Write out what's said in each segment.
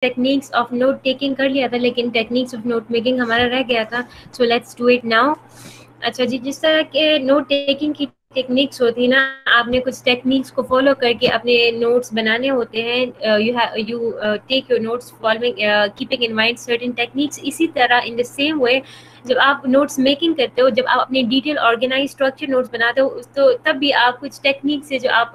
Techniques of note taking कर लिया था, लेकिन टेक्निक्स ऑफ नोट मेकिंग हमारा रह गया था। So let's do it now. अच्छा जी, जिस तरह के नोट टेकिंग की टेक्निक्स होती है ना, आपने कुछ टेक्निक्स को फॉलो करके अपने नोट्स बनाने होते हैं। You take your notes following keeping in mind certain techniques. इसी तरह इन द सेम वे जब आप नोट्स मेकिंग करते हो, जब आप अपने डिटेल ऑर्गेनाइज स्ट्रक्चर नोट्स बनाते हो, तो तब भी आप कुछ टेक्निक से जो आप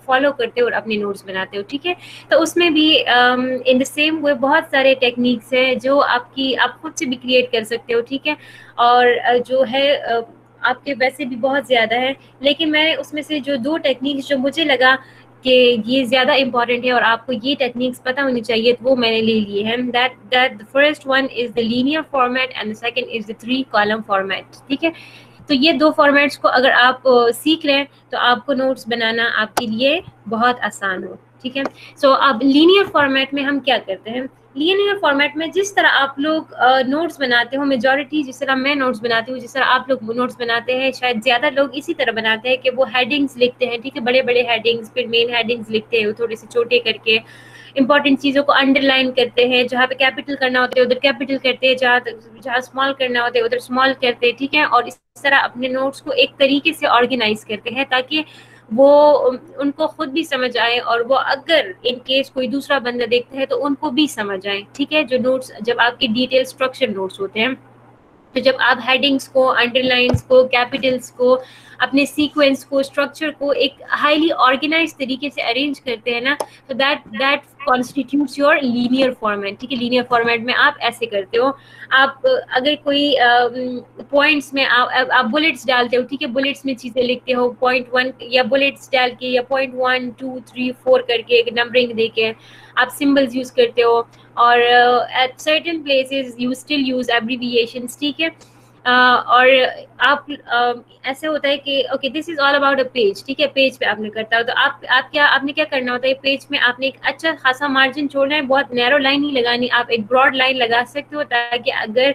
फॉलो करते हो और अपने नोट्स बनाते हो, ठीक है। तो उसमें भी इन द सेम वे बहुत सारे टेक्निक्स हैं जो आप खुद से भी क्रिएट कर सकते हो, ठीक है। और जो है आपके वैसे भी बहुत ज़्यादा है, लेकिन मैं उसमें से जो 2 टेक्निक्स जो मुझे लगा कि ये ज़्यादा इंपॉर्टेंट है और आपको ये टेक्निक्स पता होनी चाहिए, तो वो मैंने ले लिए हैं। That the first one is the linear format and the second is the 3 column format, ठीक है। तो ये 2 फॉर्मेट्स को अगर आप सीख लें तो आपको नोट्स बनाना आपके लिए बहुत आसान हो, ठीक है। सो अब लीनियर फॉर्मेट में हम क्या करते हैं, लीनियर फॉर्मेट में जिस तरह आप लोग नोट्स बनाते हो, मेजॉरिटी जिस तरह मैं नोट्स बनाती हूँ, जिस तरह आप लोग नोट्स बनाते हैं, शायद ज़्यादा लोग इसी तरह बनाते हैं कि वो हेडिंग्स लिखते हैं, ठीक है, बड़े बड़े हेडिंग्स, फिर मेन हेडिंग्स लिखते हैं थोड़े से छोटे करके, इंपॉर्टेंट चीज़ों को अंडरलाइन करते हैं, जहाँ पे कैपिटल करना होता है उधर कैपिटल करते हैं, जहाँ स्मॉल करना होता है उधर स्मॉल करते हैं, ठीक है। और इस तरह अपने नोट्स को एक तरीके से ऑर्गेनाइज करते हैं ताकि वो उनको खुद भी समझ आए और वो अगर इन केस कोई दूसरा बंदा देखता है तो उनको भी समझ आए, ठीक है। जो नोट्स जब आपके डिटेल स्ट्रक्चर नोट्स होते हैं, तो जब आप हेडिंग्स को, अंडरलाइंस को, कैपिटल्स को, अपने सीक्वेंस को, स्ट्रक्चर को एक हाईली ऑर्गेनाइज तरीके से अरेंज करते हैं ना, तो that constitutes your linear format, ठीक है। लीनियर फॉर्मेट में आप ऐसे करते हो, आप अगर कोई पॉइंट्स में आप बुलेट्स डालते हो, ठीक है, बुलेट्स में चीज़ें लिखते हो, पॉइंट 1 या बुलेट्स डाल के या पॉइंट 1 2 3 4 करके एक नंबरिंग दे के आप सिम्बल्स यूज़ करते हो, और at certain places you still use abbreviations, ठीक है। और आप ऐसे होता है कि okay this is all about a page, ठीक है, पेज पे आपने करता हो तो आपने क्या करना होता है, पेज में आपने एक अच्छा खासा मार्जिन छोड़ना है, बहुत नैरो लाइन नहीं लगानी, आप एक ब्रॉड लाइन लगा सकते हो ताकि अगर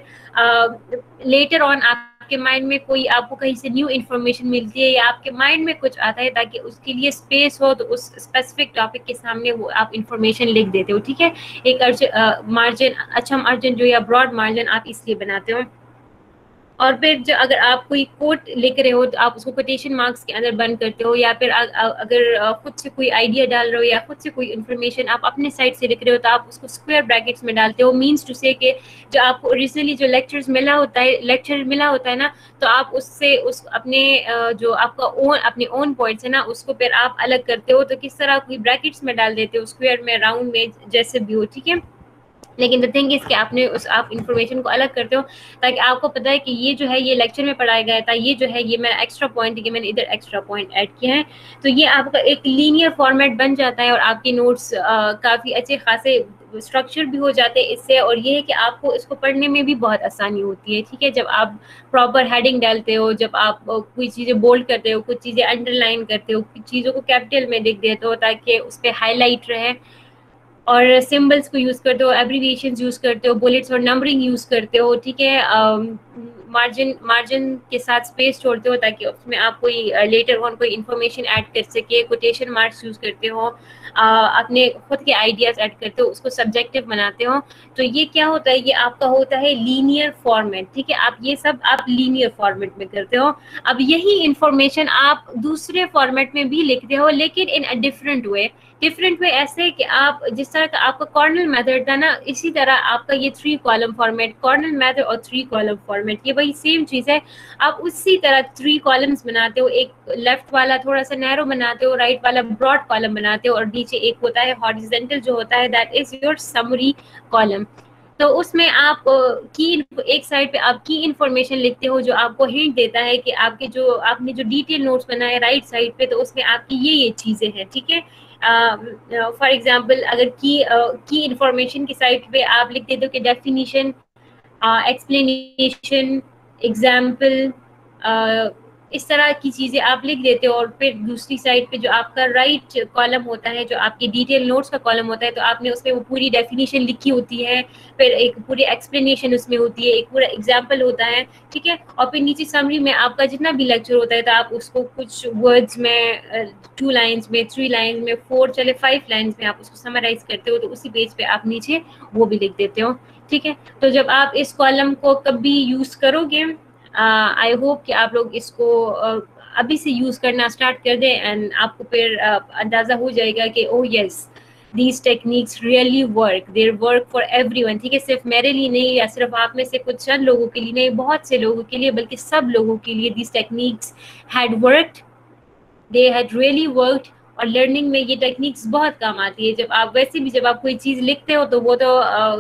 लेटर ऑन आपके माइंड में कोई आपको कहीं से न्यू इन्फॉर्मेशन मिलती है या आपके माइंड में कुछ आता है, ताकि उसके लिए स्पेस हो तो उस स्पेसिफिक टॉपिक के सामने वो आप इन्फॉर्मेशन लिख देते हो, ठीक है। एक मार्जिन, अच्छा मार्जिन जो या ब्रॉड मार्जिन आप इसलिए बनाते हो। और फिर जो अगर आप कोई कोट लिख रहे हो तो आप उसको कोटेशन मार्क्स के अंदर बंद करते हो, या फिर अगर खुद से कोई आइडिया डाल रहे हो या खुद से कोई इन्फॉर्मेशन आप अपने साइड से लिख रहे हो तो आप उसको स्क्वायर ब्रैकेट्स में डालते हो। मीन्स टू से कि जो आपको ओरिजिनली जो लेक्चर मिला होता है ना, तो आप उससे उस अपने जो आपका अपने ओन पॉइंट्स है ना, उसको फिर आप अलग करते हो। तो किस तरह कोई ब्रैकेट्स में डाल देते हो, स्क्वायर में, राउंड में, जैसे भी हो, ठीक है। लेकिन द थिंग इज कि आप इन्फॉर्मेशन को अलग करते हो ताकि आपको पता है कि ये जो है ये लेक्चर में पढ़ाया गया था, ये जो है ये मेरा एक्स्ट्रा पॉइंट है कि मैंने इधर एक्स्ट्रा पॉइंट ऐड किया है। तो ये आपका एक लीनियर फॉर्मेट बन जाता है और आपके नोट्स काफ़ी अच्छे खासे स्ट्रक्चर भी हो जाते हैं इससे। और ये है कि आपको इसको पढ़ने में भी बहुत आसानी होती है, ठीक है। जब आप प्रॉपर हेडिंग डालते हो, जब आप कोई चीज़ें बोल्ड करते हो, कुछ चीज़ें अंडरलाइन करते हो, कुछ चीज़ों को कैपिटल में लिख देते हो ताकि उस पर हाईलाइट रहे, और सिंबल्स को यूज़ करते हो, एब्रीविएशंस यूज़ करते हो, बुलेट्स और नंबरिंग यूज़ करते हो, ठीक है। मार्जिन के साथ स्पेस छोड़ते हो ताकि उसमें आप कोई लेटर ऑन कोई इन्फॉर्मेशन ऐड कर सके, कोटेशन मार्क्स यूज़ करते हो, अपने खुद के आइडियाज़ ऐड करते हो, उसको सब्जेक्टिव बनाते हो। तो ये क्या होता है, ये आपका होता है लीनियर फॉर्मेट, ठीक है। आप ये सब आप लीनियर फॉर्मेट में करते हो। अब यही इन्फॉर्मेशन आप दूसरे फॉर्मेट में भी लिखते हो, लेकिन इन अ डिफरेंट वे ऐसे कि आप जिस तरह का आपका कॉर्नल मेथड था ना, इसी तरह आपका ये 3 कॉलम फॉर्मेट, कॉर्नल मेथड और 3 कॉलम फॉर्मेट, ये वही सेम चीज़ है। आप उसी तरह 3 कॉलम्स बनाते हो, एक लेफ्ट वाला थोड़ा सा नैरो बनाते हो, राइट वाला ब्रॉड कॉलम बनाते हो, और नीचे एक होता है हॉरिजॉन्टल जो होता है, that is your summary column. तो उसमें आप एक साइड पे आप की इन्फॉर्मेशन लिखते हो जो आपको हिंट देता है कि आपने जो डिटेल नोट्स बनाए राइट साइड पे, तो उसमें आपकी ये चीज़ें हैं, ठीक है। फॉर एग्जांपल अगर की इन्फॉर्मेशन की साइड पे आप लिख देते हो कि डेफिनेशन, एक्सप्लेनेशन, एग्जाम्पल, इस तरह की चीज़ें आप लिख देते हो। और फिर दूसरी साइड पे जो आपका राइट कॉलम होता है, जो आपकी डिटेल नोट्स का कॉलम होता है, तो आपने उसमें वो पूरी डेफिनेशन लिखी होती है, फिर एक पूरी एक्सप्लेनेशन उसमें होती है, एक पूरा एग्जाम्पल होता है, ठीक है। और फिर नीचे समरी में आपका जितना भी लेक्चर होता है, तो आप उसको कुछ वर्ड्स में 2 लाइन्स में, 3 लाइन्स में, 4 चले 5 लाइन्स में आप उसको समराइज करते हो, तो उसी पेज पे आप नीचे वो भी लिख देते हो, ठीक है। तो जब आप इस कॉलम को कभी यूज़ करोगे, आई होप कि आप लोग इसको अभी से यूज़ करना स्टार्ट कर दें, एंड आपको फिर अंदाज़ा हो जाएगा कि oh yes, these techniques really work, they work for everyone, ठीक है। सिर्फ मेरे लिए नहीं, या सिर्फ आप में से कुछ चंद लोगों के लिए नहीं, बहुत से लोगों के लिए, बल्कि सब लोगों के लिए these techniques had worked, they had really worked। और लर्निंग में ये टेक्निक्स बहुत काम आती है। जब आप वैसे भी जब आप कोई चीज़ लिखते हो, तो वो तो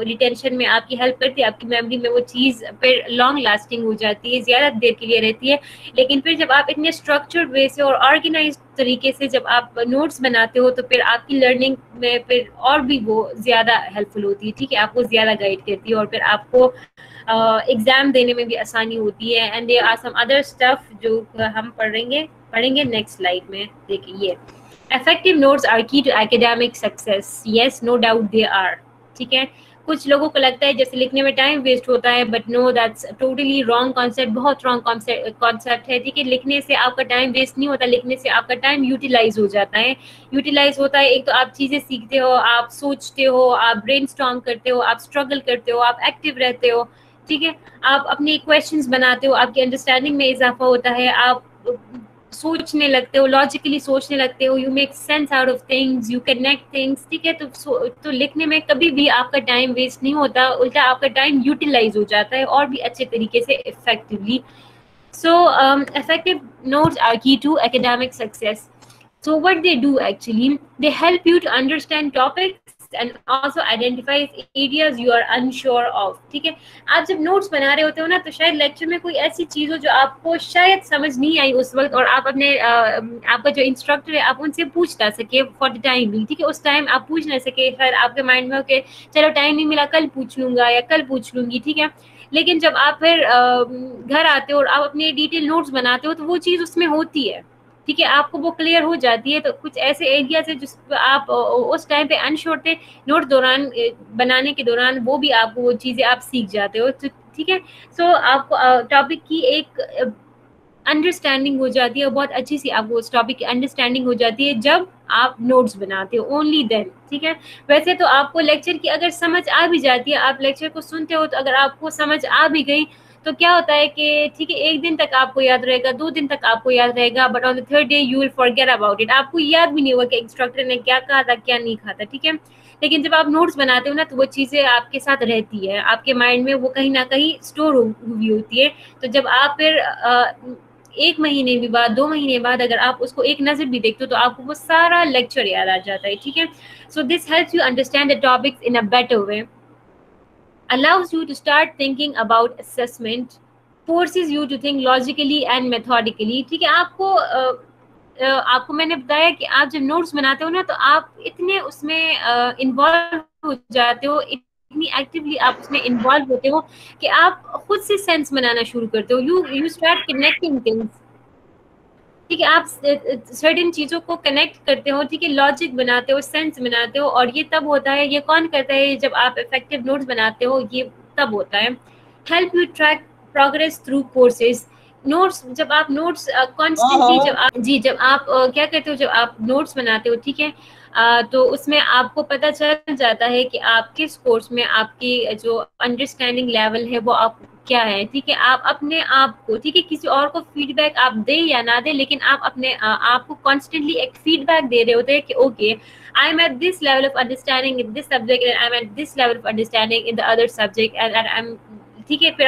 रिटेंशन में आपकी हेल्प करती है, आपकी मेमोरी में वो चीज़ फिर लॉन्ग लास्टिंग हो जाती है, ज़्यादा देर के लिए रहती है। लेकिन फिर जब आप इतने स्ट्रक्चर्ड वे से और ऑर्गेनाइज तरीके से जब आप नोट्स बनाते हो, तो फिर आपकी लर्निंग में फिर और भी वो ज़्यादा हेल्पफुल होती है, ठीक है। आपको ज़्यादा गाइड करती है, और फिर आपको एग्ज़ाम देने में भी आसानी होती है। And there are some other stuff जो हम पढ़ेंगे नेक्स्ट स्लाइड में। देखिए, ये effective notes are key to academic success, yes no doubt they are, ठीक है। कुछ लोगों को लगता है जैसे लिखने में टाइम वेस्ट होता है, but no, that's totally wrong concept, बहुत रॉन्ग कॉन्सेप्ट है, ठीक है। लिखने से आपका टाइम वेस्ट नहीं होता, लिखने से आपका टाइम यूटिलाइज हो जाता है। यूटिलाइज होता है, एक तो आप चीज़ें सीखते हो, आप सोचते हो, आप ब्रेनस्टॉर्म करते हो, आप स्ट्रगल करते हो, आप एक्टिव रहते हो, ठीक है। आप अपने क्वेश्चंस बनाते हो, आपकी अंडरस्टैंडिंग में इजाफा होता है, आप सोचने लगते हो, लॉजिकली सोचने लगते हो, you make sense out of things, you connect things, ठीक है। तो लिखने में कभी भी आपका टाइम वेस्ट नहीं होता, उल्टा आपका टाइम यूटिलाइज हो जाता है और भी अच्छे तरीके से effectively. So effective notes are key to academic success. So what they do actually, they help you to understand topics and also identify areas you are unsure of, ठीक है। आप जब नोट्स बना रहे होते हो ना, तो शायद लेक्चर में कोई ऐसी चीज़ हो जो आपको शायद समझ नहीं आई उस वक्त, और आप अपने आपका जो इंस्ट्रक्टर है आप उनसे पूछ ना सके फॉर द टाइम भी, ठीक है। उस टाइम आप पूछ ना सके, फिर आपके माइंड में ओके चलो टाइम नहीं मिला, कल पूछ लूँगा या कल पूछ लूँगी, ठीक है। लेकिन जब आप फिर घर आते हो और आप अपने डिटेल नोट्स बनाते हो, तो वो चीज़ उसमें होती है, ठीक है। आपको वो क्लियर हो जाती है। तो कुछ ऐसे एरियाज है जिस आप उस टाइम पे अनश्योर थे, नोट दौरान बनाने के दौरान वो भी आपको वो चीज़ें आप सीख जाते हो, तो ठीक है। सो आपको टॉपिक की एक अंडरस्टैंडिंग हो जाती है, और बहुत अच्छी सी आपको उस टॉपिक की अंडरस्टैंडिंग हो जाती है जब आप नोट्स बनाते हो, ओनली देन, ठीक है। वैसे तो आपको लेक्चर की अगर समझ आ भी जाती है, आप लेक्चर को सुनते हो, तो अगर आपको समझ आ भी गई, तो क्या होता है कि ठीक है, एक दिन तक आपको याद रहेगा, 2 दिन तक आपको याद रहेगा, but on the third day you will forget about it. आपको याद भी नहीं होगा कि इंस्ट्रक्टर ने क्या कहा था, क्या नहीं कहा था, ठीक है। लेकिन जब आप नोट्स बनाते हो ना, तो वो चीज़ें आपके साथ रहती है, आपके माइंड में वो कहीं ना कहीं स्टोर हुई होती है। तो जब आप फिर 1 महीने भी बाद, 2 महीने बाद अगर आप उसको एक नज़र भी देखते हो, तो आपको वो सारा लेक्चर याद आ जाता है, ठीक है। So this helps you understand the topics in a better way, allows you to start thinking about assessment, forces you to think logically and methodically, ठीक है। आपको मैंने बताया कि आप जब नोट्स बनाते हो ना, तो आप इतने उसमें इन्वॉल्व हो जाते हो, इतनी एक्टिवली आप उसमें इन्वॉल्व होते हो कि आप खुद से सेंस बनाना शुरू करते हो, यू स्टार्ट कनेक्टिंग थिंग्स, ठीक है। आप सर्टेन चीज़ों को कनेक्ट करते हो, ठीक है, लॉजिक बनाते हो, सेंस बनाते हो, और ये तब होता है, ये कौन करता है जब आप इफेक्टिव नोट्स बनाते हो, ये तब होता है। Help you track progress through courses, notes जब आप नोट्स कॉन्स्टेंटली जब आप क्या करते हो, जब आप नोट्स बनाते हो, ठीक है, तो उसमें आपको पता चल जाता है कि आप किस कोर्स में आपकी जो अंडरस्टैंडिंग लेवल है वो आप क्या है, ठीक है। आप अपने आप को, ठीक है, किसी और को फीडबैक आप दे या ना दे, लेकिन आप अपने आप को कॉन्स्टेंटली एक फीडबैक दे रहे होते हैं कि okay, I am at this level of understanding in this subject, and I am at this level of understanding in the other subject, and I am, ठीक है। फिर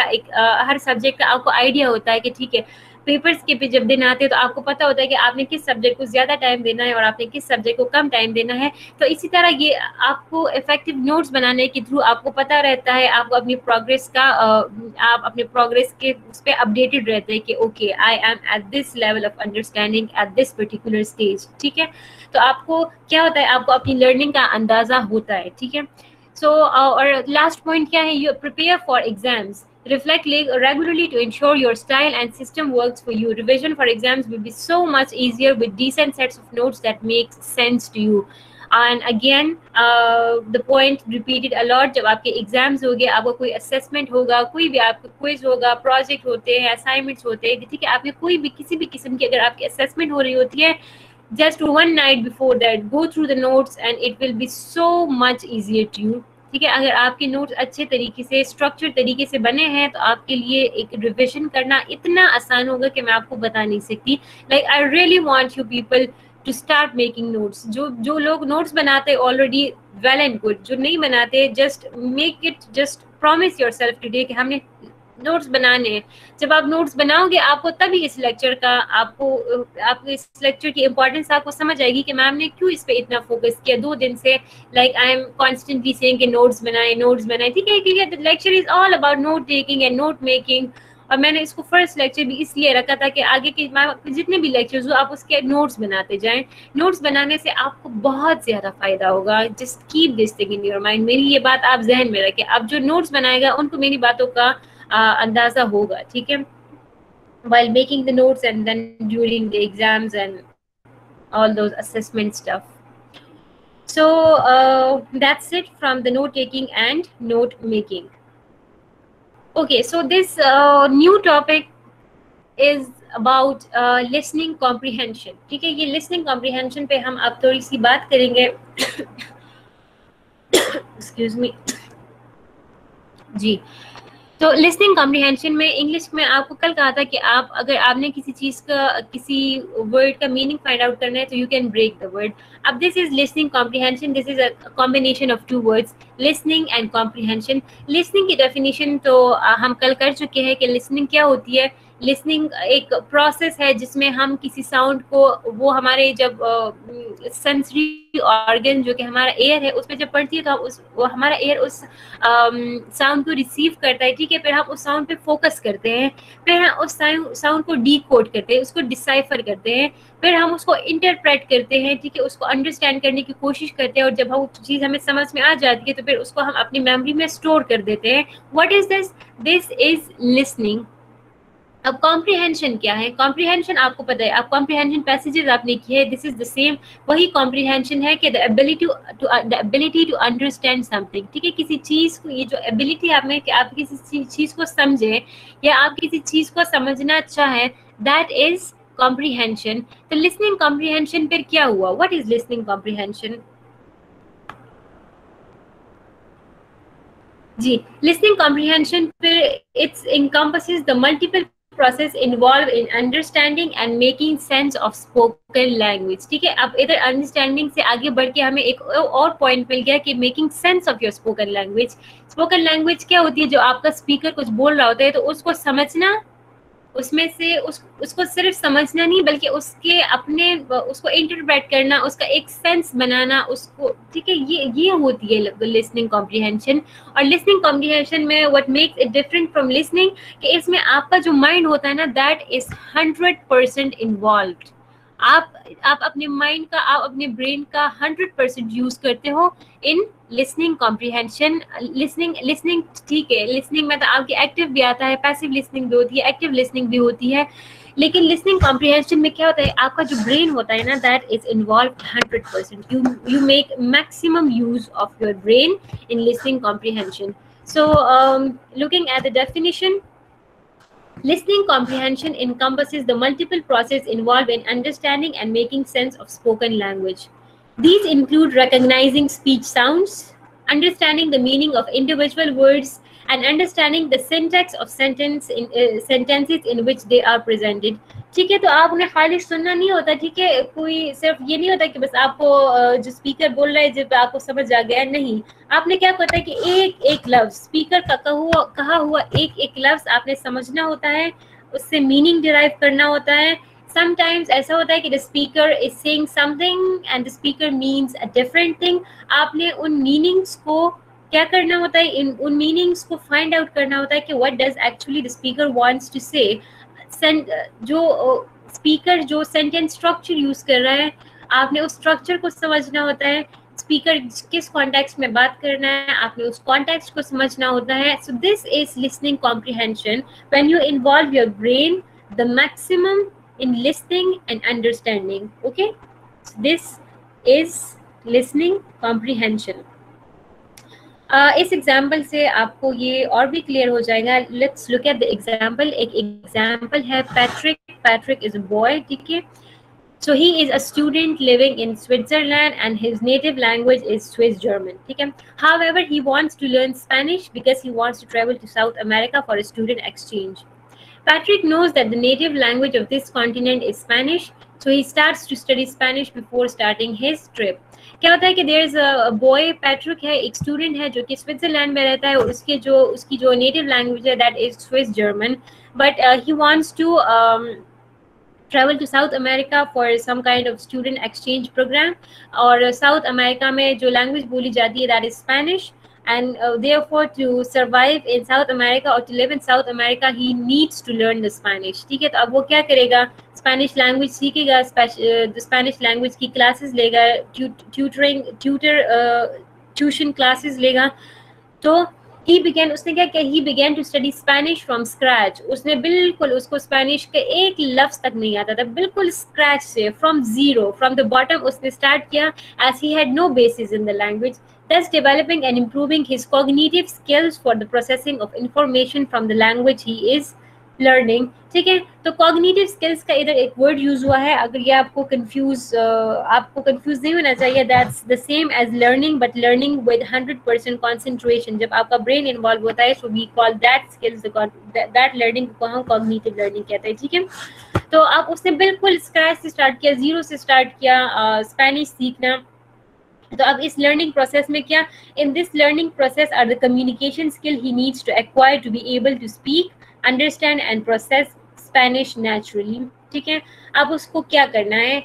हर सब्जेक्ट का आपको आइडिया होता है कि ठीक है, पेपर्स के पे जब दिन आते हैं, तो आपको पता होता है कि आपने किस सब्जेक्ट को ज़्यादा टाइम देना है और आपने किस सब्जेक्ट को कम टाइम देना है। तो इसी तरह ये आपको इफेक्टिव नोट्स बनाने के थ्रू आपको पता रहता है, आपको अपनी प्रोग्रेस का आप अपने प्रोग्रेस के उस पर अपडेटेड रहते हैं कि okay, I am at this level of understanding at this particular stage, ठीक है। तो आपको क्या होता है, आपको अपनी लर्निंग का अंदाज़ा होता है, ठीक है। सो और लास्ट पॉइंट क्या है, you prepare for exams, Reflect regularly to ensure your style and system works for you. Revision for exams will be so much easier with decent sets of notes that make sense to you. And again, the point repeated a lot, जब आपके exams होंगे, आपका कोई assessment होगा, कोई भी आपका quiz होगा, प्रोजेक्ट होते हैं, असाइनमेंट्स होते हैं, ठीक है, आपके कोई भी किसी भी किस्म की अगर आपकी असेसमेंट हो रही होती है, just one night before that go through the notes and it will be so much easier to you. ठीक है, अगर आपके नोट्स अच्छे तरीके से स्ट्रक्चर तरीके से बने हैं तो आपके लिए एक रिविजन करना इतना आसान होगा कि मैं आपको बता नहीं सकती. Like I really want you people to start making notes. जो लोग नोट्स बनाते ऑलरेडी वेल एंड गुड, जो नहीं बनाते just make it, just promise yourself today कि हमने नोट्स बनाने हैं. जब आप नोट्स बनाओगे आपको तभी इस लेक्चर का आपको इस लेक्चर की इंपॉर्टेंस आपको समझ आएगी कि मैम ने क्यों इस पे इतना फोकस किया 2 दिन से. Like I am constantly saying कि नोट्स बनाए, ठीक है, clear. The lecture is all about note taking and note making. और मैंने इसको फर्स्ट लेक्चर भी इसलिए रखा था कि आगे के जितने भी लेक्चर्स हो आप उसके नोट्स बनाते जाएं. नोट्स बनाने से आपको बहुत ज़्यादा फायदा होगा. Just keep this thing in your mind. मेरी ये बात आप जहन में रखें. अब जो नोट्स बनाएगा उनको मेरी बातों का अंदाजा होगा, ठीक है, while making the notes and then during the exams and all those assessment stuff. So that's it from the note taking and note making. Okay, so this new topic is about listening comprehension. ठीक है, ये listening comprehension पे हम अब थोड़ी सी बात करेंगे. Excuse me. जी, तो लिसनिंग कॉम्प्रिहेंशन में इंग्लिश में आपको कल कहा था कि आप अगर आपने किसी चीज़ का किसी वर्ड का मीनिंग फाइंड आउट करना है तो you can break the word. अब this is listening comprehension. This is a combination of 2 words, listening and comprehension. Listening की डेफिनेशन तो हम कल कर चुके हैं कि लिसनिंग क्या होती है. लिसनिंग एक प्रोसेस है जिसमें हम किसी साउंड को, वो हमारे जब सेंसरी ऑर्गन जो कि हमारा एयर है उसमें जब पड़ती है तो हम वो हमारा एयर उस साउंड को रिसीव करता है, ठीक है. फिर हम उस साउंड पे फोकस करते हैं, फिर हम उस साउंड को डीकोड करते हैं, उसको डिसाइफर करते हैं, फिर हम उसको इंटरप्रेट करते हैं, ठीक है, उसको अंडरस्टैंड करने की कोशिश करते हैं. और जब वो चीज़ हमें समझ में आ जाती है तो फिर उसको हम अपनी मेमोरी में स्टोर कर देते हैं. What is this? This is listening. अब कॉम्प्रिहेंशन क्या है? कॉम्प्रिहेंशन आपको पता है, आप कॉम्प्रिहेंशन पैसेजेस आपने किए, दिस इज द सेम. वही कॉम्प्रिहेंशन है कि the ability to understand something, ठीक है. किसी चीज़ को, ये जो एबिलिटी आप में कि आप किसी चीज़ को समझें या आप किसी चीज़ को समझना चाहें, दैट इज कॉम्प्रिहेंशन. तो लिसनिंग कॉम्प्रिहेंशन पर क्या हुआ? What is listening comprehension? जी, लिसनिंग कॉम्प्रिहेंशन फिर it's encompasses the multiple process involved in understanding and making sense of spoken language. ठीक है, अब इधर अंडरस्टैंडिंग से आगे बढ़ के हमें एक और पॉइंट मिल गया कि making sense of your spoken language. Spoken language क्या होती है? जो आपका स्पीकर कुछ बोल रहा होता है तो उसको समझना, उसमें से उसको सिर्फ समझना नहीं बल्कि उसके अपने उसको इंटरप्रेट करना, उसका एक सेंस बनाना उसको, ठीक है. ये होती है लिसनिंग कॉम्प्रिहेंशन. और लिसनिंग कॉम्प्रिहेंशन में what makes it different from listening कि इसमें आपका जो माइंड होता है ना, दैट इज 100% इन्वॉल्व्ड. आप अपने माइंड का, आप अपने ब्रेन का 100% यूज करते हो इन लिसनिंग कॉम्प्रिहेंशन. लिसनिंग ठीक है, लिसनिंग में तो आपकी एक्टिव भी आता है, पैसिव लिसनिंग भी होती है, एक्टिव लिसनिंग भी होती है. लेकिन लिसनिंग कॉम्प्रिहेंशन में क्या होता है? आपका जो ब्रेन होता है ना, that is involve 100%. You make maximum use of your brain in listening comprehension. So looking at the definition, listening comprehension encompasses the multiple processes involved in understanding and making sense of spoken language. These include recognizing speech sounds, understanding the meaning of individual words, and understanding the syntax of sentences in which they are presented. ठीक है, तो आपने खाली सुनना नहीं होता, ठीक है. कोई सिर्फ ये नहीं होता कि बस आपको जो स्पीकर बोल रहा है जब आपको समझ आ गया, नहीं. आपने क्या पता है कि एक एक लफ्ज स्पीकर का कहा हुआ एक लफ्ज आपने समझना होता है, उससे मीनिंग डिराइव करना होता है. समटाइम्स ऐसा होता है कि the speaker is saying something and the speaker means a different thing. आपने उन मीनिंग्स को क्या करना होता है? उन मीनिंग्स को फाइंड आउट करना होता है कि what does actually the speaker wants to say. जो स्पीकर जो सेंटेंस स्ट्रक्चर यूज कर रहा है, आपने उस स्ट्रक्चर को समझना होता है. स्पीकर किस कॉन्टेक्स्ट में बात करना है, आपने उस कॉन्टेक्स्ट को समझना होता है. So this is listening comprehension when you involve your brain the maximum in listening and understanding. Okay, this is listening comprehension. इस एग्जाम्पल से आपको ये और भी क्लियर हो जाएगा. Let's look at the example. एक एग्जाम्पल है Patrick. Patrick is a boy, ठीक है. So he is a student living in Switzerland and his native language is Swiss German. ठीक है. However, he wants to learn Spanish because he wants to travel to South America for a student exchange. Patrick knows that the native language of this continent is Spanish, so he starts to study Spanish before starting his trip. क्या होता है कि there is a boy, Patrick है, एक student है जो कि Switzerland में रहता है और उसकी जो native language है that is Swiss German, but he wants to travel to South America for some kind of student exchange program. और South America में जो language बोली जाती है that is Spanish, and therefore to survive in South America or to live in South America he needs to learn the Spanish. ठीक है. तो अब वो क्या करेगा, Spanish language सीखेगा, Spanish language की classes लेगा, tuition classes लेगा. तो उसने क्या किया, he began to study Spanish from scratch. उसने बिल्कुल, उसको स्पेनिश के एक लफ्ज तक नहीं आता था, बिल्कुल स्क्रैच से, from zero, from the bottom उसने स्टार्ट किया, as he had no basis in the language, thus developing and improving his cognitive skills for the processing of information from the language he is learning. ठीक है. तो cognitive skills का इधर एक word use हुआ है. अगर ये आपको कंफ्यूज नहीं होना चाहिए. that's the same as learning, but learning with 100% concentration. जब आपका ब्रेन इन्वॉल्व होता है, so we call that skills, that learning को हम cognitive learning कहते हैं. ठीक है. तो आप उसने बिल्कुल स्क्रैच से स्टार्ट किया, जीरो से स्टार्ट किया स्पेनिश सीखना. तो अब इस लर्निंग प्रोसेस में क्या, in this learning process are the communication skill he needs to acquire to be able to speak, understand and process Spanish naturally. ठीक है. अब उसको क्या करना है,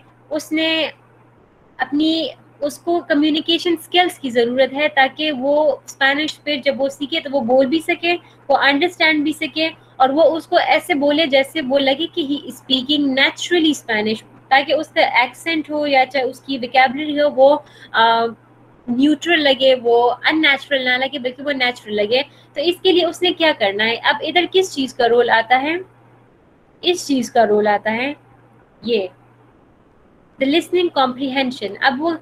उसको कम्युनिकेशन स्किल्स की ज़रूरत है ताकि वो स्पेनिश पे जब वो सीखे तो वो बोल भी सके, वो अंडरस्टैंड भी सके, और वो उसको ऐसे बोले जैसे वो लगे कि ही स्पीकिंग नेचुरली स्पेनिश, ताकि उसका एक्सेंट हो या चाहे उसकी वोकैबुलरी हो वो न्यूट्रल लगे, वो अननेचुरल ना लगे, बल्कि वो नेचुरल लगे. तो इसके लिए उसने क्या करना है, अब इधर किस चीज़ का रोल आता है, इस चीज़ का रोल आता है ये द लिसनिंग कॉम्प्रिहेंशन. अब वो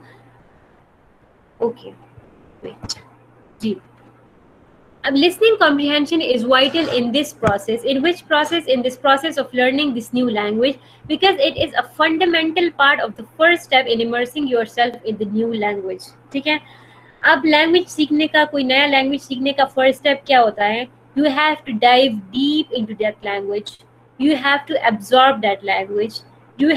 जी, अब listening comprehension is vital in this process. In this process of learning this new language, because it is a fundamental part of the first step in immersing yourself in the new language. ठीक है. अब language सीखने का, कोई नया language सीखने का first step क्या होता है, you have to dive deep into that language, you have to absorb that language, you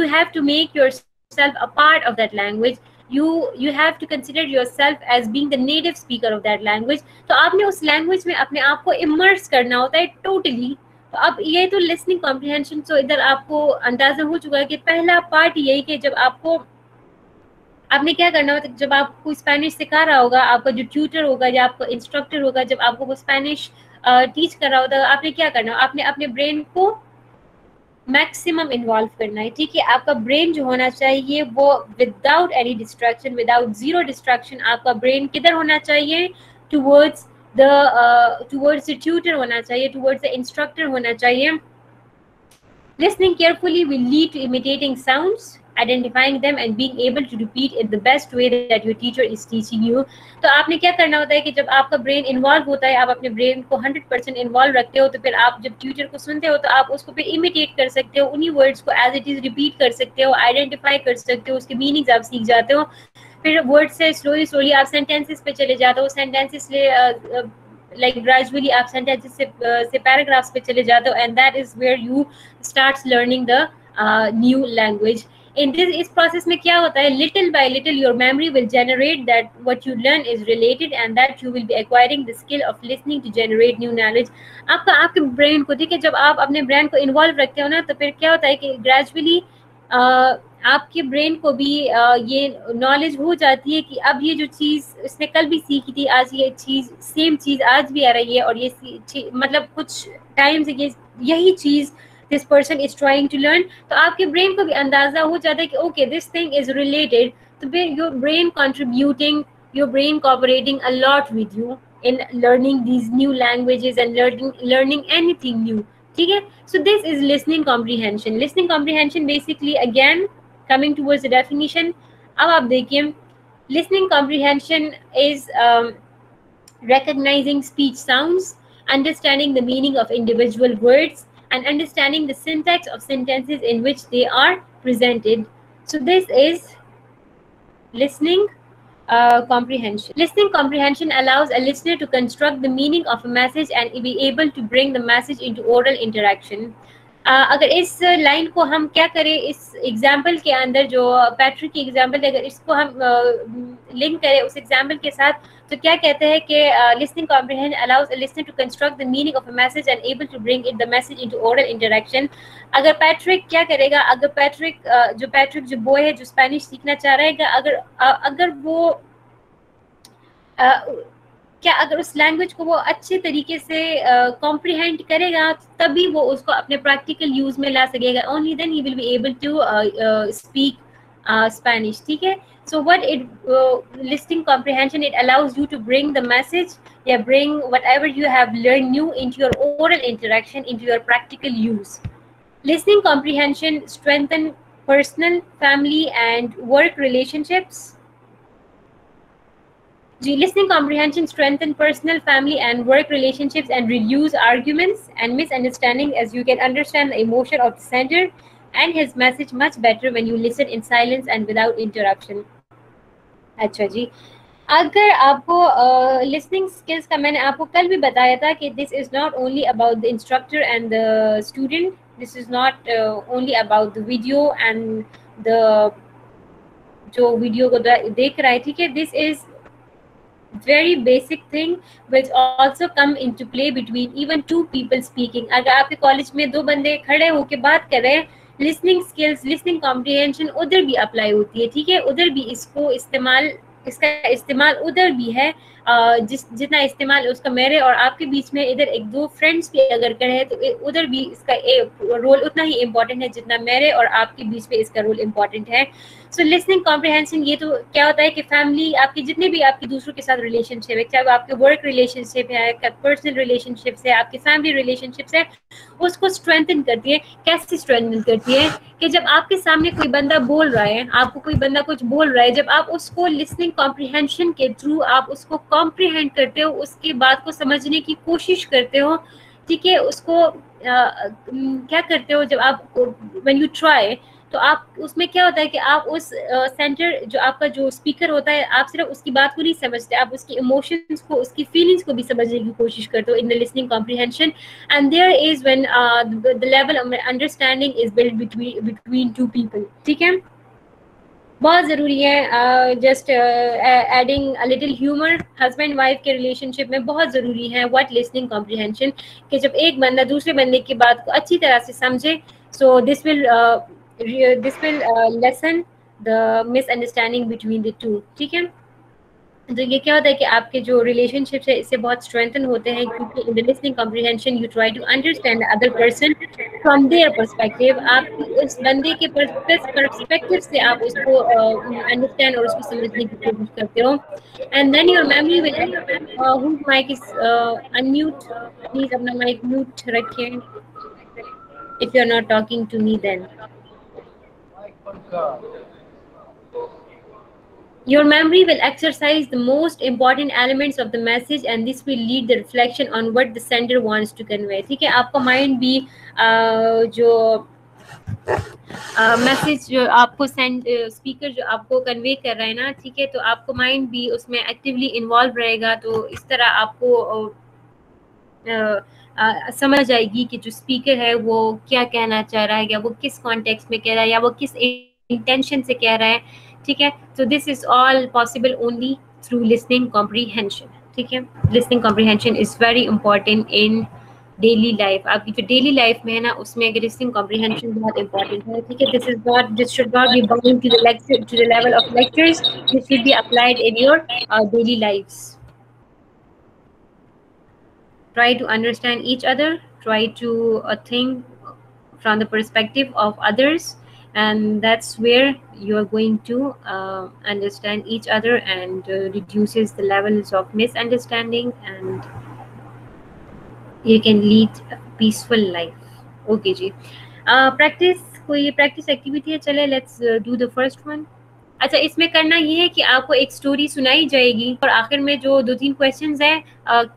have to make yourself a part of that language. You have to consider yourself as being the native speaker of that language. तो आपने उस language में अपने आप को immerse करना होता है टोटली. तो अब ये तो लिसनिंग कॉम्प्रिहेंशन. तो इधर आपको अंदाजा हो चुका है कि पहला पार्ट यही कि जब आपने क्या करना होता है, जब आपको स्पेनिश सिखा रहा होगा, आपका जो ट्यूटर होगा या आपका इंस्ट्रक्टर होगा, जब आपको वो स्पेनिश टीच कर रहा होता है, आपने क्या करना, आपने अपने ब्रेन को मैक्सिमम इन्वॉल्व करना है. ठीक है. आपका ब्रेन जो होना चाहिए वो without any distraction, without zero distraction, आपका ब्रेन किधर होना चाहिए, टुवर्ड्स द ट्यूटर होना चाहिए, टुवर्ड्स द इंस्ट्रक्टर होना चाहिए. Listening carefully will lead to imitating sounds, identifying them and being able to repeat in the best way that your teacher is teaching you. तो आपने क्या करना होता है कि जब आपका ब्रेन इन्वॉल्व होता है, आप अपने ब्रेन को 100% इन्वॉल्व रखते हो, तो फिर आप जब ट्यूटर को सुनते हो तो आप उसको फिर इमिटेट कर सकते हो, उन्हीं वर्ड्स को एज इट इज रिपीट कर सकते हो, आइडेंटिफाई कर सकते हो, उसके मीनिंग्स आप सीख जाते हो. फिर वर्ड से स्लोली आप सेंटेंसेस पे चले जाते हो, सेंटेंसेस like gradually आप sentences से paragraphs पे चले जाते हो, and that is where you starts learning the new language. इस process में क्या होता है, little by little your memory will generate that what you learn is related and that you will be acquiring the skill of listening to generate new knowledge. आपके brain को, ठीक है, जब आप अपने brain को involve रखते हो ना, तो फिर क्या होता है कि gradually आपके ब्रेन को भी ये नॉलेज हो जाती है कि अब ये जो चीज़ इसने कल भी सीखी थी, आज ये चीज़ सेम चीज़ आज भी आ रही है, और ये मतलब कुछ टाइम से यही चीज़ this person is trying to learn. तो आपके ब्रेन को भी अंदाज़ा हो जाता है कि okay this thing is related your brain contributing, your brain cooperating a lot with you in learning these new languages and learning anything new. ठीक है? So this is listening comprehension. Listening comprehension basically, again coming towards the definition, अब आप देखिए, listening comprehension is recognizing speech sounds, understanding the meaning of individual words, and understanding the syntax of sentences in which they are presented. So this is listening comprehension. Listening comprehension allows a listener to construct the meaning of a message and be able to bring the message into oral interaction. अगर इस line को हम क्या करें, इस example के अंदर जो पैट्रिक की एग्जाम्पल है, अगर इसको हम लिंक करें उस एग्जाम्पल के साथ, तो क्या कहते हैं कि listening comprehension allows a listener to construct the meaning of a message and able to bring it the message into oral interaction. अगर पैट्रिक क्या करेगा, अगर पैट्रिक जो बॉय है जो स्पेनिश सीखना चाह रहा है, अगर वो क्या अगर उस लैंग्वेज को वो अच्छे तरीके से कॉम्प्रिहेंड करेगा, तभी वो उसको अपने प्रैक्टिकल यूज में ला सकेगा. Only then he will be able to speak Spanish. ठीक है? So what listening comprehension, it allows you to bring the message, bring whatever you have learned new into your oral interaction, into your practical use. Listening comprehension strengthen personal, family, and work relationships. Listening comprehension strengthen personal, family, and work relationships and reduce arguments and misunderstanding, as you can understand the emotion of the sender and his message much better when you listen in silence and without interruption. अच्छा जी, अगर आपको listening skills का मैंने आपको कल भी बताया था कि this is not only about the instructor and the student, this is not only about the video and the जो वीडियो को देख रहा है. ठीक है? This is very basic thing which also come into play between even two people speaking. अगर आपके college में दो बंदे खड़े होके बात कर रहे हैं, लिसनिंग स्किल्स, लिसनिंग कॉम्प्रिहेंशन उधर भी अप्लाई होती है. ठीक है? उधर भी इसका इस्तेमाल उधर भी है, जितना इस्तेमाल उसका मेरे और आपके बीच में इधर एक दो फ्रेंड्स भी अगर करे तो उधर भी इसका रोल उतना ही इम्पोर्टेंट है जितना मेरे और आपके बीच में इसका रोल इम्पोर्टेंट है. सो लिसनिंग कॉम्प्रिहेंशन, ये तो क्या होता है कि फैमिली, आपकी जितने भी आपकी दूसरों के साथ रिलेशनशिप है, चाहे आपके वर्क रिलेशनशिप है, पर्सनल रिलेशनशिप्स है, आपके फैमिली रिलेशनशिप्स है, उसको स्ट्रेंथन करती है. कैसे स्ट्रेंथन करती है कि जब आपके सामने कोई बंदा बोल रहा है, आपको कोई बंदा कुछ बोल रहा है, जब आप उसको लिसनिंग कॉम्प्रिहेंशन के थ्रू आप उसको कॉम्प्रिहेंड करते हो, उसकी बात को समझने की कोशिश करते हो. ठीक है? उसको क्या करते हो जब आप व्हेन यू ट्राई, तो आप उसमें क्या होता है कि आप उस सेंटर जो आपका जो स्पीकर होता है, आप सिर्फ उसकी बात को नहीं समझते, आप उसकी इमोशंस को, उसकी फीलिंग्स को भी समझने की कोशिश करते हो in the listening comprehension. And there is when the level of understanding is build between two people. ठीक है? बहुत ज़रूरी है. Just adding a little humour, husband wife के रिलेशनशिप में बहुत ज़रूरी है व्हाट लिसनिंग कॉम्प्रिहेंशन, कि जब एक बंदा दूसरे बंदे की बात को अच्छी तरह से समझे, so this will lesson the misunderstanding between the two. ठीक है? तो ये क्या होता है कि आपके जो रिलेशनशिप्स है इससे बहुत स्ट्रेंथन होते हैं, क्योंकि in the listening comprehension you try to understand other person from their perspective. आप उस बंदे के पर्सपेक्टिव से आप उसको अंडरस्टैंड और उसको समझने की कोशिश करते हो. And then your memory will, whose mic is unmute, please अपना माइक म्यूट रखिए if you are not talking to me. Then your memory will exercise the most important elements of the message, and this will lead the reflection on what the sender wants to convey. ठीक है? आपका mind भी जो message जो आपको speaker जो आपको convey कर रहा है ना, ठीक है, तो आपको माइंड भी उसमें एक्टिवली इन्वॉल्व रहेगा. तो इस तरह आपको समझ आएगी कि जो स्पीकर है वो क्या कहना चाह रहा है, या वो किस कॉन्टेक्स्ट में कह रहा है, या वो किस इंटेंशन से कह रहा है. ठीक है? तो this is all possible only through listening comprehension. ठीक है? Listening comprehension is very important in daily life. आपकी जो डेली लाइफ में है ना, उसमें अगर लिसनिंग कॉम्प्रिहेंशन बहुत इंपॉर्टेंट है. ठीक है? This should not be bound to the lecture, to the level of lectures. This should be applied in your daily lifes. Try to understand each other, try to think from the perspective of others, and that's where you are going to understand each other and reduces the levels of misunderstanding, and you can lead a peaceful life. Okay जी, practice कोई practice activity है, चले let's do the first one. अच्छा, इसमें करना ये है कि आपको एक स्टोरी सुनाई जाएगी और आखिर में जो 2-3 क्वेश्चंस है,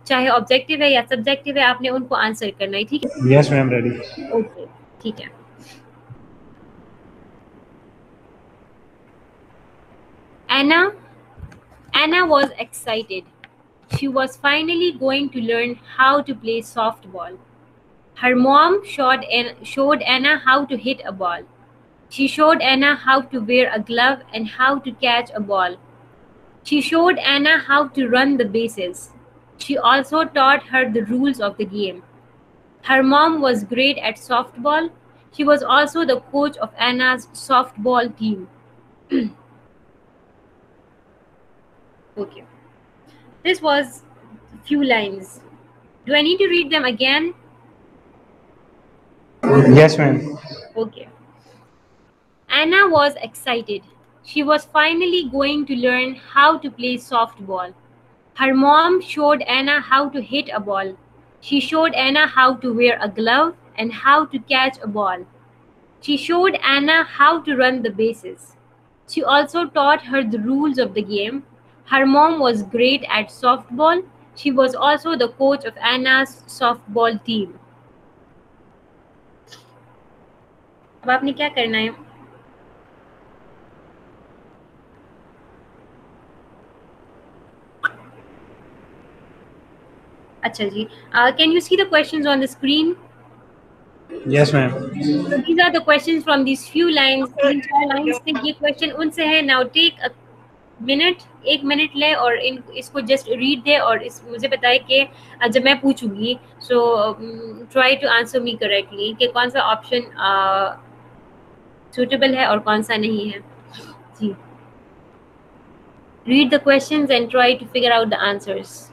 चाहे ऑब्जेक्टिव है या सब्जेक्टिव है, आपने उनको आंसर करना है, ठीक है? Yes ma'am, ready. ओके, ठीक है। Anna was excited. She was finally going to learn how to play softball. Her mom showed Anna how to hit a ball. She showed Anna how to wear a glove and how to catch a ball. She showed Anna how to run the bases. She also taught her the rules of the game. Her mom was great at softball. She was also the coach of Anna's softball team. Okay. This was a few lines. Do I need to read them again? Yes ma'am. Okay. Anna was excited. She was finally going to learn how to play softball. Her mom showed Anna how to hit a ball. She showed Anna how to wear a glove and how to catch a ball. She showed Anna how to run the bases. She also taught her the rules of the game. Her mom was great at softball. She was also the coach of Anna's softball team. अब आपने क्या करना है? अच्छा जी, can you see the questions on the screen? Yes ma'am. So these are the questions from these few lines. 3-4 lines से ये question उनसे है. Now take a minute, 1 minute ले और इसको just read दे और मुझे बताए कि जब मैं पूछूंगी so try to answer me correctly कि कौन सा option suitable है और कौन सा नहीं है जी. Read the questions and try to figure out the answers.